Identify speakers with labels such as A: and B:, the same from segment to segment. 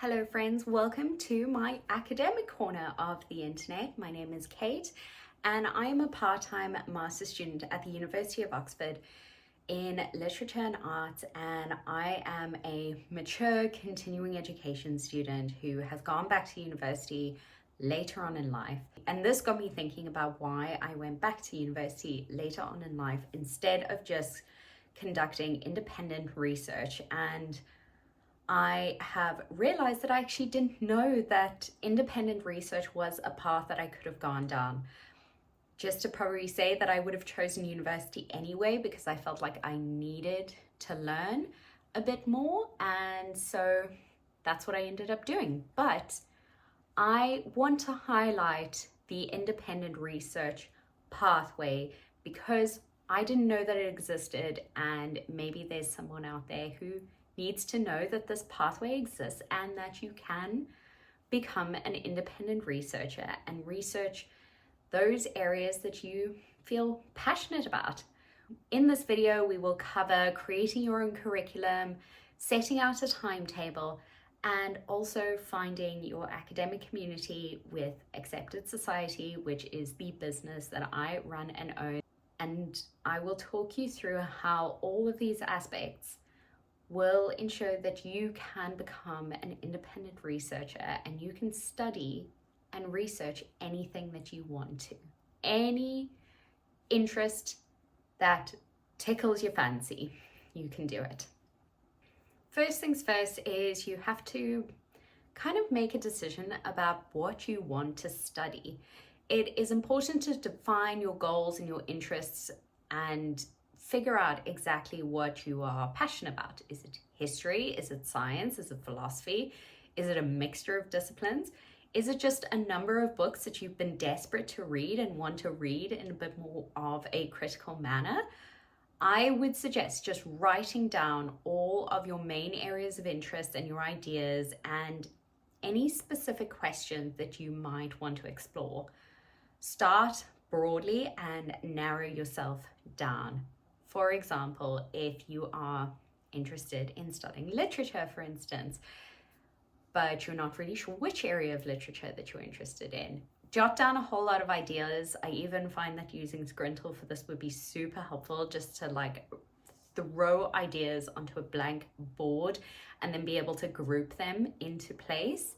A: Hello friends, welcome to my academic corner of the internet. My name is Cait and I am a part-time master's student at the University of Oxford in literature and arts, and I am a mature continuing education student who has gone back to university later on in life. And this got me thinking about why I went back to university later on in life instead of just conducting independent research. And I have realized that I actually didn't know that independent research was a path that I could have gone down. Just to probably say that I would have chosen university anyway because I felt like I needed to learn a bit more, and so that's what I ended up doing. But I want to highlight the independent research pathway because I didn't know that it existed, and maybe there's someone out there who needs to know that this pathway exists and that you can become an independent researcher and research those areas that you feel passionate about. In this video, we will cover creating your own curriculum, setting out a timetable, and also finding your academic community with Accepted Society, which is the business that I run and own. And I will talk you through how all of these aspects will ensure that you can become an independent researcher and you can study and research anything that you want to. Any interest that tickles your fancy, you can do it. First things first is you have to kind of make a decision about what you want to study. It is important to define your goals and your interests and figure out exactly what you are passionate about. Is it history? Is it science? Is it philosophy? Is it a mixture of disciplines? Is it just a number of books that you've been desperate to read and want to read in a bit more of a critical manner? I would suggest just writing down all of your main areas of interest and your ideas and any specific questions that you might want to explore. Start broadly and narrow yourself down. For example, if you are interested in studying literature, for instance, but you're not really sure which area of literature that you're interested in, jot down a whole lot of ideas. I even find that using Scrintl for this would be super helpful, just to throw ideas onto a blank board and then be able to group them into place.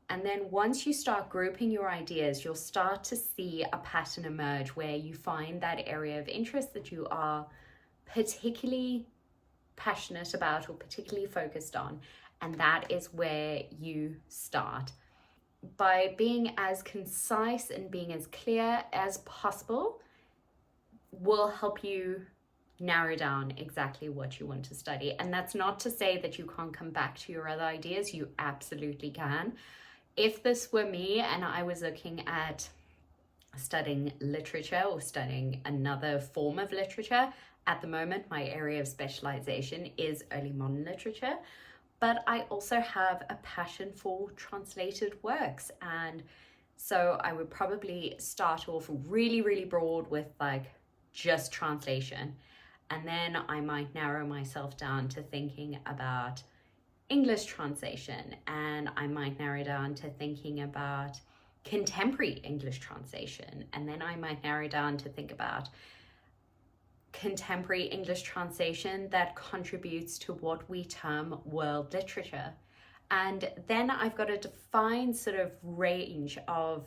A: And then once you start grouping your ideas, you'll start to see a pattern emerge where you find that area of interest that you are particularly passionate about or particularly focused on. And that is where you start. By being as concise and being as clear as possible will help you narrow down exactly what you want to study. And that's not to say that you can't come back to your other ideas. You absolutely can. If this were me and I was looking at studying literature or studying another form of literature, at the moment my area of specialization is early modern literature, but I also have a passion for translated works, and so I would probably start off really broad with just translation, and then I might narrow myself down to thinking about English translation, and I might narrow down to thinking about contemporary English translation, and then I might narrow down to think about contemporary English translation that contributes to what we term world literature. And then I've got a defined sort of range of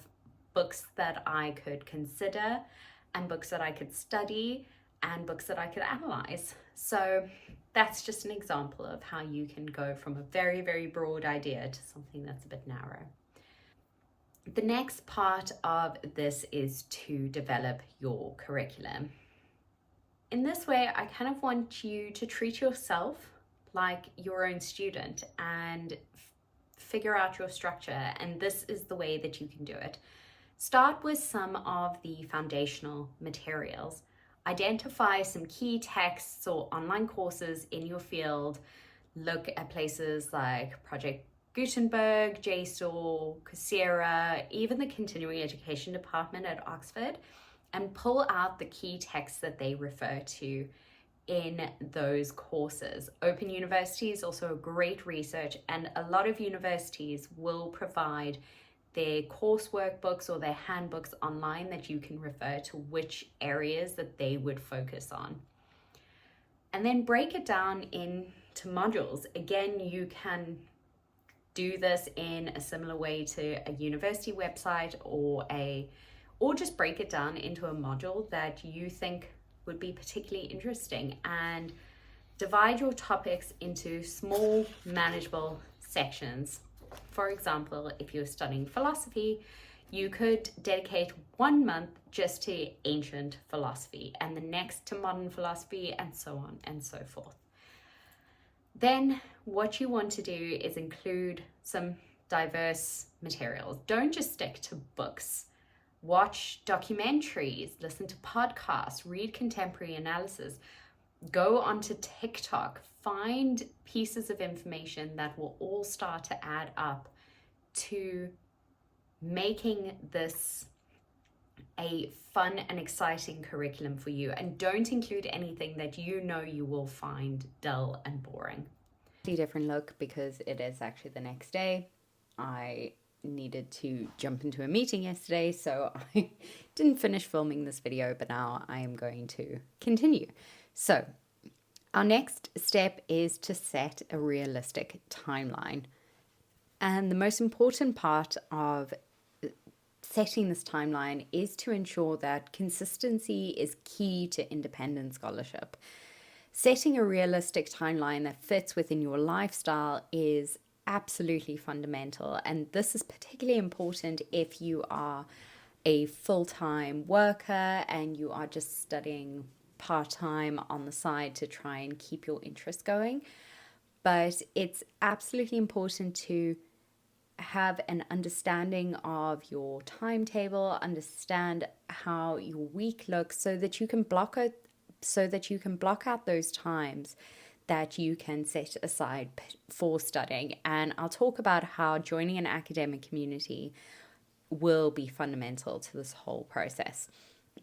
A: books that I could consider and books that I could study and books that I could analyze. So that's just an example of how you can go from a very broad idea to something that's a bit narrow. The next part of this is to develop your curriculum. In this way, I kind of want you to treat yourself like your own student and figure out your structure, and this is the way that you can do it. Start with some of the foundational materials. Identify some key texts or online courses in your field. Look at places like Project Gutenberg, JSTOR, Coursera, even the continuing education department at Oxford, and pull out the key texts that they refer to in those courses. Open University is also a great research, and a lot of universities will provide their course workbooks or their handbooks online that you can refer to which areas that they would focus on. And then break it down into modules. Again, you can do this in a similar way to a university website or just break it down into a module that you think would be particularly interesting, and divide your topics into small, manageable sections. For example, if you're studying philosophy, you could dedicate 1 month just to ancient philosophy, and the next to modern philosophy, and so on and so forth. Then what you want to do is include some diverse materials. Don't just stick to books. Watch documentaries, listen to podcasts, read contemporary analysis, go onto TikTok, find pieces of information that will all start to add up to making this a fun and exciting curriculum for you. And don't include anything that you know you will find dull and boring. Different look because it is actually the next day. I needed to jump into a meeting yesterday, so I didn't finish filming this video, but now I am going to continue. So our next step is to set a realistic timeline. And the most important part of setting this timeline is to ensure that consistency is key to independent scholarship. Setting a realistic timeline that fits within your lifestyle is absolutely fundamental, and this is particularly important if you are a full-time worker and you are just studying part-time on the side to try and keep your interest going. But it's absolutely important to have an understanding of your timetable, understand how your week looks, so that you can block out those times that you can set aside for studying. And I'll talk about how joining an academic community will be fundamental to this whole process.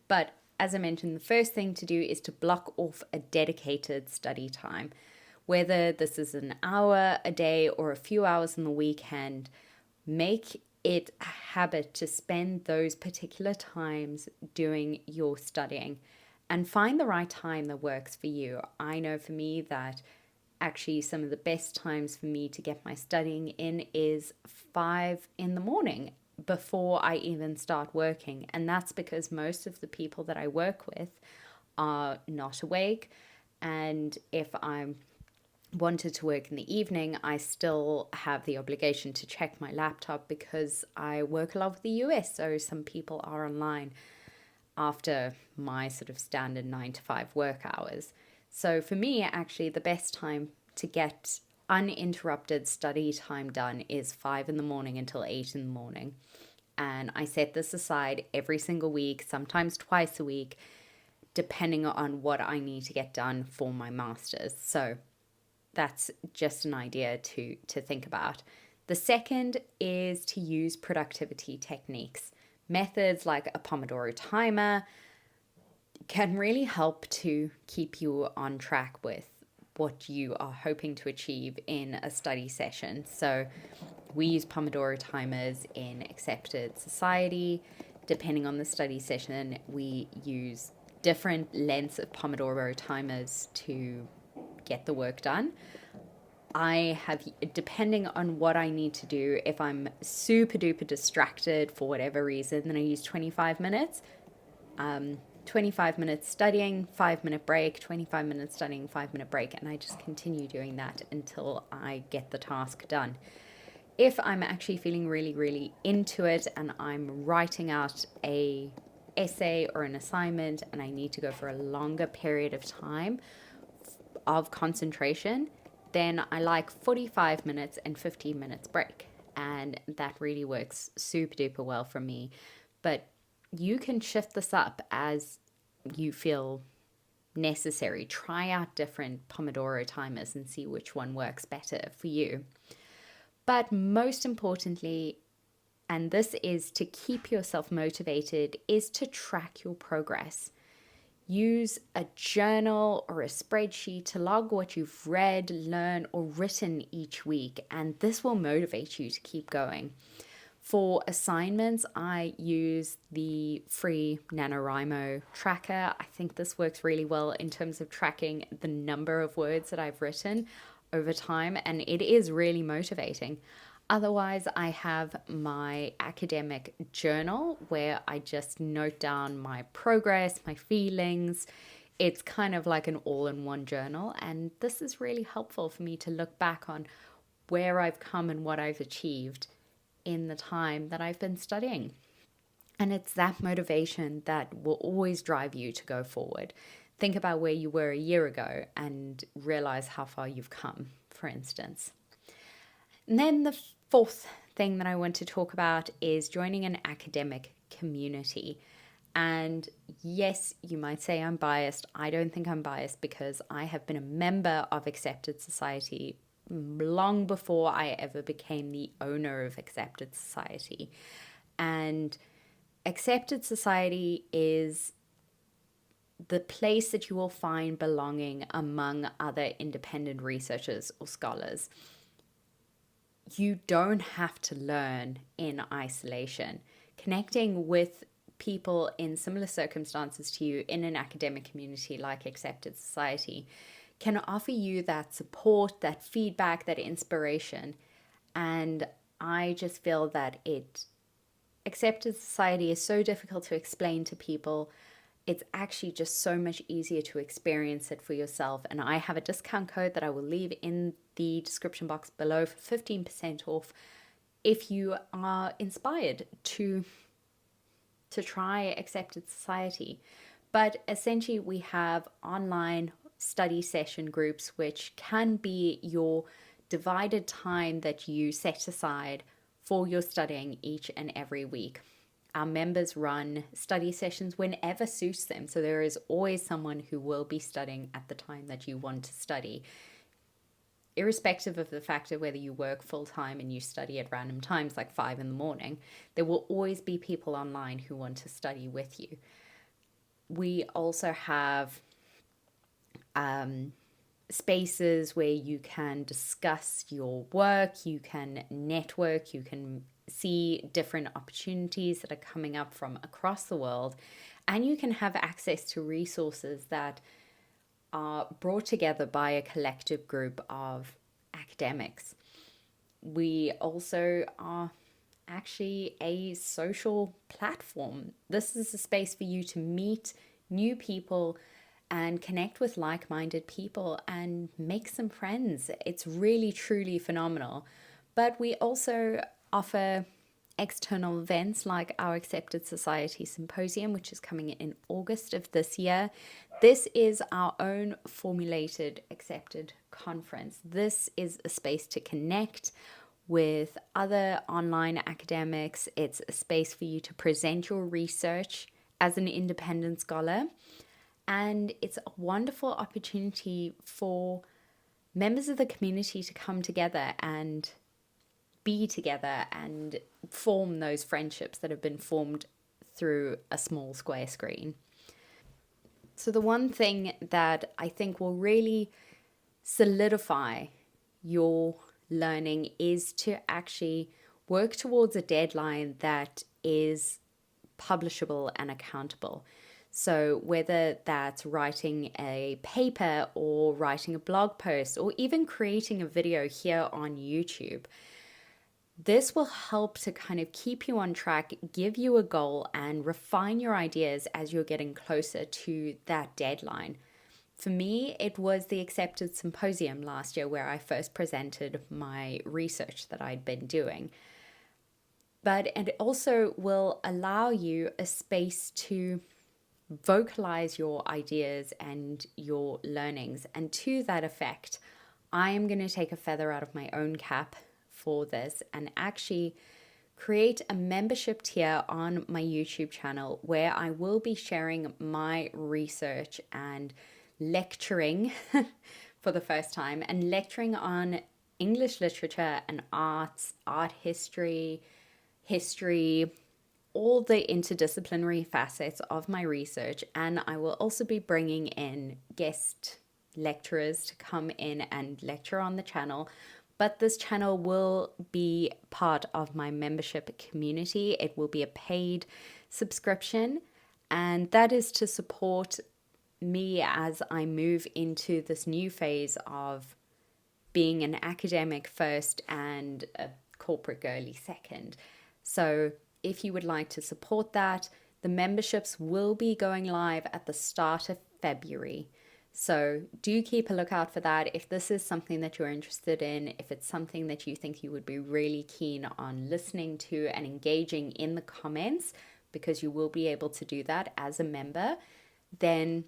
A: But as I mentioned, the first thing to do is to block off a dedicated study time. Whether this is an hour a day or a few hours on the weekend, make it a habit to spend those particular times doing your studying. And find the right time that works for you. I know for me that actually some of the best times for me to get my studying in is 5 in the morning before I even start working. And that's because most of the people that I work with are not awake. And if I'm wanted to work in the evening, I still have the obligation to check my laptop because I work a lot with the US. So some people are online after my sort of standard 9 to 5 work hours. So for me, actually, the best time to get uninterrupted study time done is 5 in the morning until 8 in the morning. And I set this aside every single week, sometimes twice a week, depending on what I need to get done for my master's. So that's just an idea to think about. The second is to use productivity techniques. Methods like a Pomodoro timer can really help to keep you on track with what you are hoping to achieve in a study session. So we use Pomodoro timers in accepted society. Depending on the study session, we use different lengths of Pomodoro timers to get the work done. I have, depending on what I need to do, if I'm super duper distracted for whatever reason, then I use 25 minutes. 25 minutes studying, 5-minute break, 25 minutes studying, 5-minute break, and I just continue doing that until I get the task done. If I'm actually feeling really, really into it and I'm writing out a essay or an assignment and I need to go for a longer period of time of concentration, then I like 45 minutes and 15 minutes break. And that really works super duper well for me. But you can shift this up as you feel necessary. Try out different Pomodoro timers and see which one works better for you. But most importantly, and this is to keep yourself motivated, is to track your progress. Use a journal or a spreadsheet to log what you've read, learned, or written each week, and this will motivate you to keep going. For assignments, I use the free NaNoWriMo tracker. I think this works really well in terms of tracking the number of words that I've written over time, and it is really motivating. Otherwise, I have my academic journal where I just note down my progress, my feelings. It's kind of like an all-in-one journal, and this is really helpful for me to look back on where I've come and what I've achieved in the time that I've been studying. And it's that motivation that will always drive you to go forward. Think about where you were a year ago and realize how far you've come, for instance. And then the fourth thing that I want to talk about is joining an academic community. And yes, you might say I'm biased. I don't think I'm biased because I have been a member of Accepted Society long before I ever became the owner of Accepted Society. And Accepted Society is the place that you will find belonging among other independent researchers or scholars. You don't have to learn in isolation. Connecting with people in similar circumstances to you in an academic community like Accepted Society can offer you that support, that feedback, that inspiration. And I just feel that Accepted Society is so difficult to explain to people. It's actually just so much easier to experience it for yourself. And I have a discount code that I will leave in the description box below for 15% off if you are inspired to try Accepted Society. But essentially we have online study session groups, which can be your divided time that you set aside for your studying each and every week. Our members run study sessions whenever suits them. So there is always someone who will be studying at the time that you want to study. Irrespective of the fact of whether you work full time and you study at random times like 5 a.m, there will always be people online who want to study with you. We also have spaces where you can discuss your work, you can network, you can see different opportunities that are coming up from across the world, and you can have access to resources that are brought together by a collective group of academics. We also are actually a social platform. This is a space for you to meet new people and connect with like-minded people and make some friends. It's really, truly phenomenal. But we also offer external events like our Accepted Society Symposium, which is coming in August of this year. This is our own formulated Accepted conference. This is a space to connect with other online academics. It's a space for you to present your research as an independent scholar. And it's a wonderful opportunity for members of the community to come together and be together and form those friendships that have been formed through a small square screen. So the one thing that I think will really solidify your learning is to actually work towards a deadline that is publishable and accountable. So whether that's writing a paper or writing a blog post or even creating a video here on YouTube, this will help to kind of keep you on track, give you a goal, and refine your ideas as you're getting closer to that deadline. For me, it was the Accepted Symposium last year where I first presented my research that I'd been doing. But it also will allow you a space to vocalize your ideas and your learnings. And to that effect, I am going to take a feather out of my own cap for this and actually create a membership tier on my YouTube channel where I will be sharing my research and lecturing for the first time, and lecturing on English literature and arts, art history, all the interdisciplinary facets of my research, and I will also be bringing in guest lecturers to come in and lecture on the channel. But this channel will be part of my membership community. It will be a paid subscription, and that is to support me as I move into this new phase of being an academic first and a corporate girly second. So if you would like to support that, the memberships will be going live at the start of February. So do keep a lookout for that. If this is something that you're interested in, if it's something that you think you would be really keen on listening to and engaging in the comments, because you will be able to do that as a member, then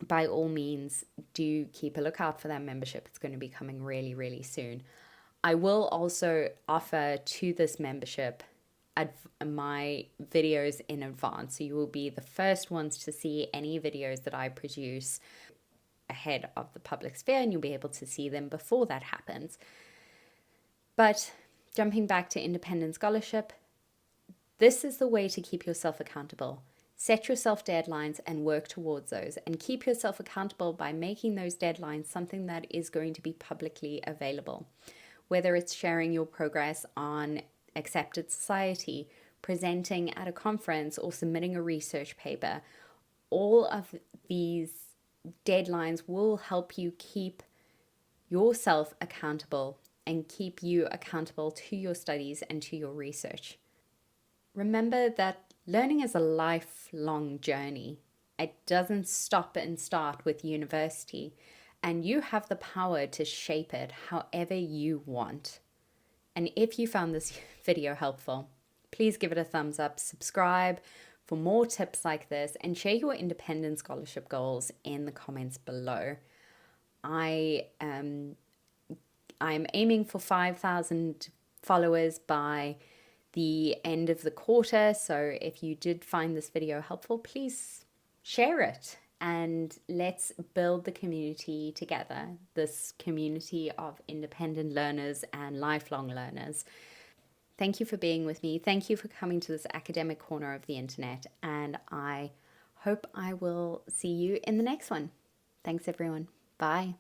A: by all means, do keep a lookout for that membership. It's going to be coming really, really soon. I will also offer to this membership my videos in advance. So you will be the first ones to see any videos that I produce ahead of the public sphere, and you'll be able to see them before that happens. But jumping back to independent scholarship, this is the way to keep yourself accountable. Set yourself deadlines and work towards those, and keep yourself accountable by making those deadlines something that is going to be publicly available. Whether it's sharing your progress on accepted society, presenting at a conference, or submitting a research paper, all of these deadlines will help you keep yourself accountable and keep you accountable to your studies and to your research. Remember that learning is a lifelong journey. It doesn't stop and start with university, and you have the power to shape it however you want. And if you found this video helpful, please give it a thumbs up, subscribe for more tips like this, and share your independent scholarship goals in the comments below. I'm aiming for 5,000 followers by the end of the quarter. So if you did find this video helpful, please share it and let's build the community together, this community of independent learners and lifelong learners. Thank you for being with me. Thank you for coming to this academic corner of the internet, and I hope I will see you in the next one. Thanks everyone. Bye.